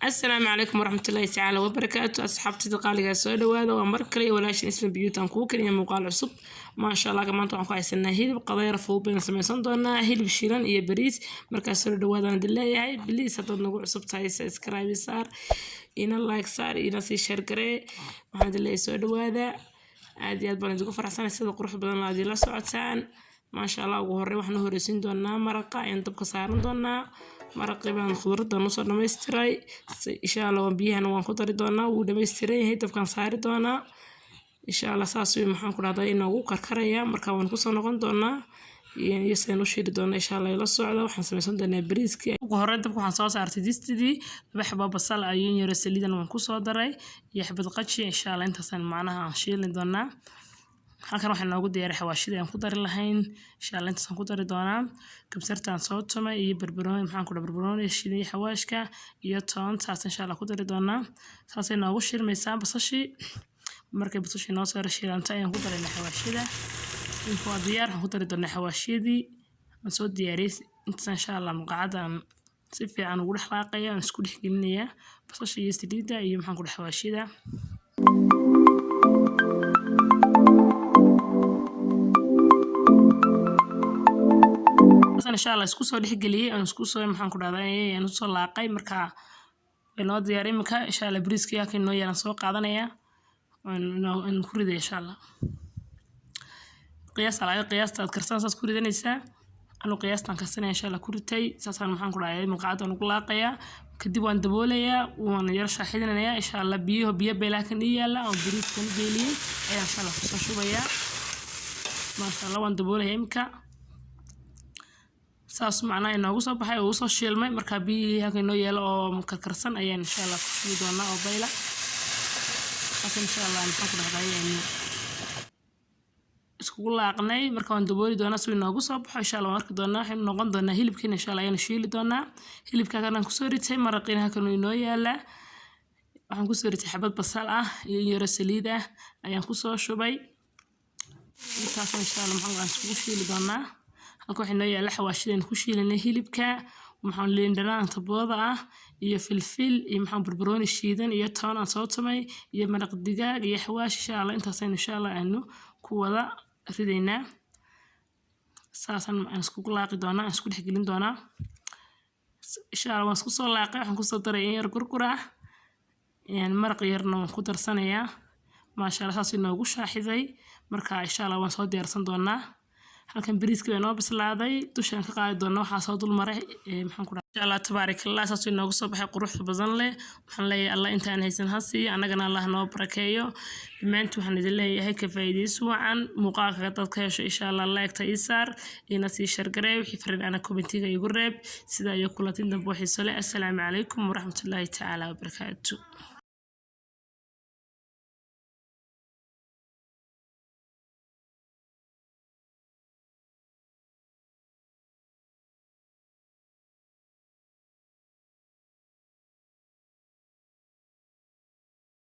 السلام عليكم ورحمة الله تعالى وبركاته. أصحابتي دقالي سو دواada waa mar kale walaashin isma biyuutan kuu kaliya muuqaal cusub ma sha Allah maanta waxaan ku haysanaa hilib qadayr fudud baan samaysan doonaa hilib shiilan iyo bariis markaas soo dhawaadaan dileeyahay please haddaad nagu cusub tahay subscribe saar ina like saar ina si share garee waxaan dileeyahay soo dhawaada aad iyo aad baan ugu faraxsanahay sida qurux badan aad la socotaan ma sha Allah ugu horreey waxaan horeysin doonaa maraqa aan dabka saaran doonaa maraqii baan khudradda noo soo dhameystiray insha Allah waan biyahana waan ku dari doonaa wuu dhameystiran yahay dabkan saari doonaa insha Allah saas weey maxaan ku dhahdaa inuu karkaraya marka waan ku soo noqon doonaa iyo seen u shiidi doonaa insha Allah la socda waxaan samaysan doonaa bariiskii ugu horreyn dabka waxaan soo saartay distidii laba xabba basal ayaan yara saliidan waan ku soo daray iyo xabad qaji insha Allah intaasaan macnaha aan shiilin doonaa halkan waxaan noogu diyaariyay xawaashida aan ku dari lahayn insha Allah intaasaan ku dari doonaa kabsartaan soo tumay iyo barbarooni maxaan ku dhahay barbarooni shiiday xawaashka iyo toontaas insha Allah ku dari doonaa saasay noogu shirmaysaa basashi markay basashi noo soo shiilantay ayaan ku daray xawaashida inta waa diyaar waxaan ku dari doonaa xawaashidii aan soo diyaariyay intaas insha Allah maqaadaan si fiican ugu dhaxlaaqaya aan isku dhex gelinayaa basashi iyo saliidda iyo maxaan ku dhahay xawaashida إن شاء الله اسكو دحقليه أنا اسكو maxaan ku dhahdaa aan soo laaqay marka inoo diyaariyay marka insha Allah bariiska yaa inoo yaan soo qaadanaya aan ku riday insha Allah qiyaasta karsan saas ku ridanaysa anu qiyaastan karsanaya insha Allah ku ritay saasaan maxaan ku dhahdaa maqaad aan ugu laaqaya kadib waan daboolaya waan yar shaaxidinaya insha Allah biyo beelaakan yaala oo bariiskan geeliyay ayaan insha Allah ku soo shubaya ma sha Allah waan daboolaya imka saas macnaa inoogu soo baxay oo soo shiilmay marka biyaha inoo yeelo oo karkarsan ayaan insha Allah ku sii doonaa oo bayla insha Allah aan ku dhahdaa isku laaqnay marka waan dabooli doonaa si inoogu soo baxo insha Allah marka doonaa waxaan noqon doonaa hilibkiina insha Allah ayaan shiili doonaa hilibka aan ku soo ritay maraqiina halkan inoo yaala waxaan ku soo ritay xabad basal ah iyo yara saliid ah ayaan ku soo shubay intaas insha Allah maxaan isku shiili doonaa halka waxay noo yaala xawaashideen ku shiilanay hilibka maxaan leendhanaan tabooda ah iyo filfil iyo maxaan barbarooni shiidan iyo toon aan soo tumay iyo maraq digaag iyo xawaash insha Allah intaas insha Allah aanu ku wada ridaynaa saasan aan isku laaqi doonaa aan isku dhex gelin doonaa insha Allah waan isku soo laaqay waxaan ku soo daray yar gurgura maraq yarna waan ku darsanayaa ma sha Allah saas inoogu shaaxiday marka insha Allah waan soo diyaarsan doonaa halkan bariiska way noo bislaaday dushaan ka qaadi doonaa waxa soo dul maray maxaan ku dhahay insha Allah tabarakallah saas inoogu soo baxay qurux badan leh waxaan leeyahay Allah intaan haysan hasi anagana Allah noo barakeeyo dhimaantu waxaan idin leeyahay ka faa'iideyso wacan muuqaalka dadka hesho insha Allah like-ta isaar ina si share gareey wixii fariin ana commentiga igu reeb sida iyo kulatin dambe wixii soo leh assalaamu calaykum waraxmatullaahi ta'ala wabarakaatuh